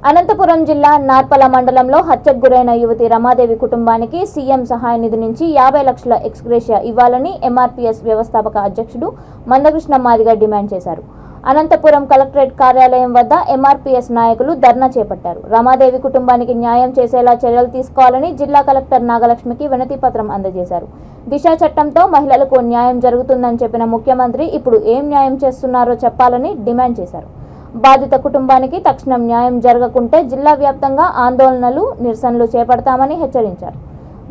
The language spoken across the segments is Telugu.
అనంతపురం జిల్లా నార్పల మండలంలో హత్యకు గురైన యువతి రమాదేవి కుటుంబానికి సీఎం సహాయ నిధి నుంచి 50 లక్షల ఎక్స్గ్రేషియా ఇవ్వాలని ఎంఆర్పీఎస్ వ్యవస్థాపక అధ్యక్షుడు మందకృష్ణ మాదిగ డిమాండ్ చేశారు. అనంతపురం కలెక్టరేట్ కార్యాలయం వద్ద ఎంఆర్పీఎస్ నాయకులు ధర్నా చేపట్టారు. రమాదేవి కుటుంబానికి న్యాయం చేసేలా చర్యలు తీసుకోవాలని జిల్లా కలెక్టర్ నాగలక్ష్మికి వినతి పత్రం అందజేశారు. దిశ చట్టంతో మహిళలకు న్యాయం జరుగుతుందని చెప్పిన ముఖ్యమంత్రి ఇప్పుడు ఏం న్యాయం చేస్తున్నారో చెప్పాలని డిమాండ్ చేశారు. బాధిత కుటుంబానికి తక్షణం న్యాయం జరగకుంటే జిల్లా వ్యాప్తంగా ఆందోళనలు, నిరసనలు చేపడతామని హెచ్చరించారు.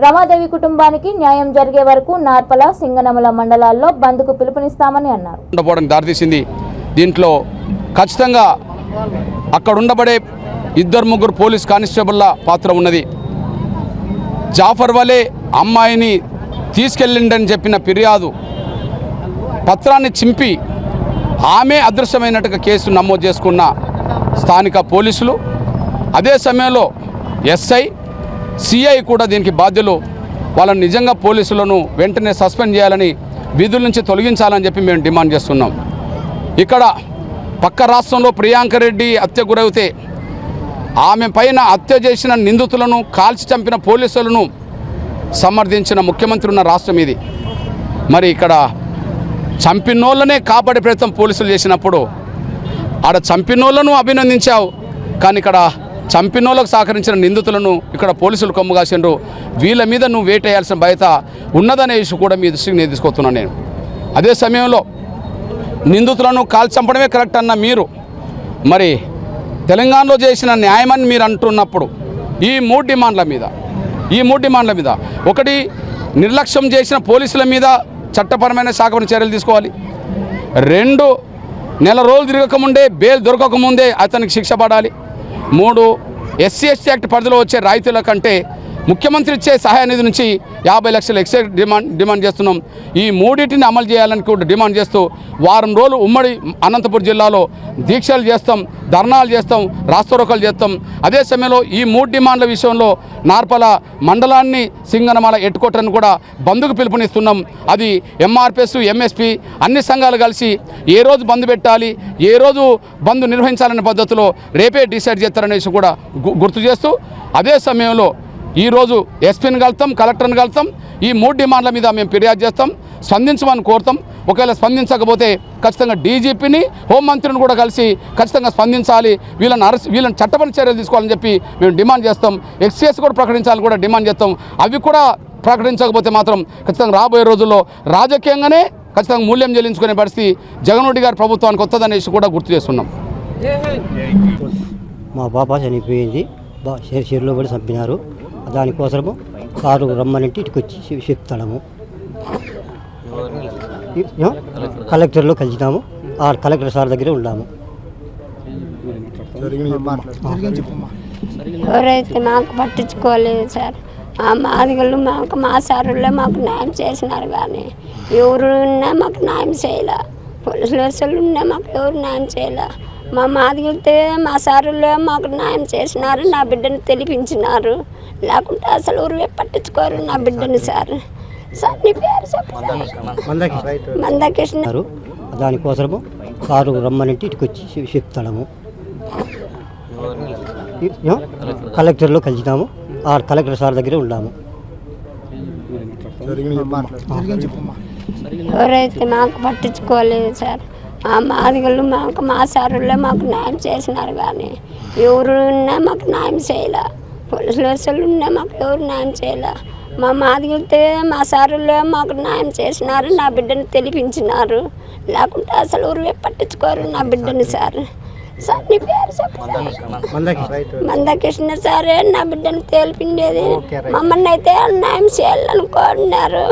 రమాదేవి కుటుంబానికి న్యాయం జరిగే వరకు నార్పల, సింగనమల మండలాల్లో బంద్కు పిలుపునిస్తామని అన్నారు. దీంట్లో ఖచ్చితంగా అక్కడ ఉండబడే 2-3 పోలీస్ కానిస్టేబుల్ల పాత్ర ఉన్నది. జాఫర్ వలే అమ్మాయిని తీసుకెళ్ళిండని చెప్పిన ఫిర్యాదు పత్రాన్ని చింపి ఆమె అదృశ్యమైనట్టుగా కేసు నమోదు చేసుకున్న స్థానిక పోలీసులు, అదే సమయంలో ఎస్ఐ, సిఐ కూడా దీనికి బాధ్యులు. వాళ్ళని నిజంగా పోలీసులను వెంటనే సస్పెండ్ చేయాలని, విధుల నుంచి తొలగించాలని చెప్పి మేము డిమాండ్ చేస్తున్నాం. ఇక్కడ పక్క రాష్ట్రంలో ప్రియాంక రెడ్డి హత్య గురైతే ఆమె పైన హత్య చేసిన నిందితులను కాల్చి చంపిన పోలీసులను సమర్థించిన ముఖ్యమంత్రి ఉన్న రాష్ట్రం ఇది. మరి ఇక్కడ చంపినోళ్ళనే కాపాడే ప్రయత్నం పోలీసులు చేసినప్పుడు ఆడ చంపినోళ్ళను అభినందించావు, కానీ ఇక్కడ చంపినోళ్ళకు సహకరించిన నిందితులను ఇక్కడ పోలీసులు కొమ్ము కాసిండ్రు. వీళ్ళ మీద నువ్వు వేటేయాల్సిన బాధ్యత ఉన్నదనే ఇష్యూ కూడా మీ దృష్టికి నేను తీసుకొస్తున్నాను. నేను అదే సమయంలో నిందితులను చంపడమే కరెక్ట్ అన్న మీరు మరి తెలంగాణలో చేసిన న్యాయమని మీరు అంటున్నప్పుడు ఈ మూడు డిమాండ్ల మీద ఒకటి, నిర్లక్ష్యం చేసిన పోలీసుల మీద చట్టపరమైన శాఖపరమైన చర్యలు తీసుకోవాలి. 2, నెల రోజులు తిరగకముందే బెయిల్ దొరకకముందే అతనికి శిక్ష పడాలి. 3, SC/ST యాక్ట్ పరిధిలో వచ్చే రాయితీల కంటే ముఖ్యమంత్రి ఇచ్చే సహాయ నిధి నుంచి 50 లక్షల ఎక్స్ట్రా డిమాండ్ చేస్తున్నాం. ఈ మూడింటిని అమలు చేయాలని కూడా డిమాండ్ చేస్తూ వారం రోజులు ఉమ్మడి అనంతపురం జిల్లాలో దీక్షలు చేస్తాం, ధర్నాలు చేస్తాం, రాస్తారోకలు చేస్తాం. అదే సమయంలో ఈ 3 డిమాండ్ల విషయంలో నార్పల మండలాన్ని, సింగనమల ఎట్టుకోటని కూడా బంద్కు పిలుపునిస్తున్నాం. అది ఎంఆర్పిఎస్, ఎంఎస్పి అన్ని సంఘాలు కలిసి ఏ రోజు బంద్ పెట్టాలి, ఏ రోజు బంద్ నిర్వహించాలనే పద్ధతిలో రేపే డిసైడ్ చేస్తారనేసి కూడా గుర్తు చేస్తూ, అదే సమయంలో ఈరోజు ఎస్పీని కలుతాం, కలెక్టర్ని కలుతాం. ఈ 3 డిమాండ్ల మీద మేము ఫిర్యాదు చేస్తాం, స్పందించమని కోరుతాం. ఒకవేళ స్పందించకపోతే ఖచ్చితంగా డీజీపీని, హోంమంత్రిని కూడా కలిసి ఖచ్చితంగా స్పందించాలి, వీళ్ళని చట్టపరమైన చర్యలు తీసుకోవాలని చెప్పి మేము డిమాండ్ చేస్తాం. ఎక్సైజ్ కూడా ప్రకటించాలని కూడా డిమాండ్ చేస్తాం. అవి కూడా ప్రకటించకపోతే మాత్రం ఖచ్చితంగా రాబోయే రోజుల్లో రాజకీయంగానే ఖచ్చితంగా మూల్యం చెల్లించుకునే పరిస్థితి జగన్మోహన్ రెడ్డి గారి ప్రభుత్వానికి వస్తుందనేసి కూడా గుర్తు చేస్తున్నాం. మా పాప చనిపోయింది, చెరులో పడి చంపినారు. దానికోసము కారు రమ్మనంటే ఇటుకు వచ్చి చెప్తాము. కలెక్టర్లో కలిసినాము, ఆ కలెక్టర్ సార్ దగ్గర ఉన్నాము. ఎవరైతే మాకు పట్టించుకోలేదు సార్, ఆ మాదిగలు మా సారులే మాకు న్యాయం చేసినారు, కానీ ఎవరు ఉన్నా మాకు న్యాయం చేయలే. పోలీసులు ఉన్నా మాకు ఎవరు న్యాయం చేయలే. మా మాదిగలితే మా సారులే మాకు న్యాయం చేసినారు, నా బిడ్డను తెలిపించినారు. లేకుంటే అసలు ఊరివే పట్టించుకోరు నా బిడ్డని. సార్ నీ పేరు చెప్పారు, మందకృష్ణ. దానికోసము కారు రమ్మనంటే ఇటుకు వచ్చి చెప్తాము. కలెక్టర్లో కలిసినాము, ఆ కలెక్టర్ సార్ దగ్గర ఉన్నాము. ఎవరైతే మాకు పట్టించుకోలేదు సార్, ఆ మాదిగలు మా సారులే మాకు న్యాయం చేసినారు, కానీ ఎవరు ఉన్నా మాకు న్యాయం చేయలే. పోలీసులు ఉన్నా మాకు ఎవరు న్యాయం చేయలే. మా మాదిగలితే మా సారులే మాకు న్యాయం చేసినారు, నా బిడ్డను తెలిపించినారు. లేకుంటే అసలు ఊరివే పట్టించుకోరు నా బిడ్డని. సార్ నీ పేరు చెప్పారు, మందకృష్ణ. సారే నా బిడ్డను తెలిపిండేది. మమ్మల్ని అయితే న్యాయం చేయాలనుకున్నారు.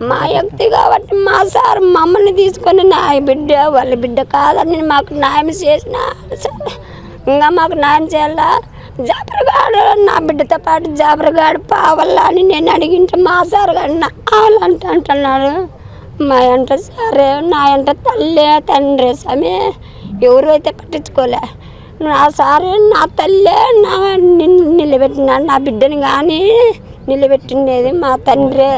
మా వ్యక్తి కాబట్టి మా సార్ మమ్మల్ని తీసుకొని నా బిడ్డ వాళ్ళ బిడ్డ కాదని మాకు న్యాయం చేసిన సార్. ఇంకా మాకు న్యాయం చేయాలా. జాబర్గాడు నా బిడ్డతో పాటు జాబర్గాడు పావల్లా అని నేను అడిగింటే మా సార్ గారు కావాలంటే అంటున్నాడు. మా అంట సరే, నా అంట తల్లి తండ్రి స్వామి ఎవరు అయితే పట్టించుకోలే. నా సారే నా తల్లే నిలబెట్టినాడు, నా బిడ్డని కానీ నిలబెట్టిండేది మా తండ్రి.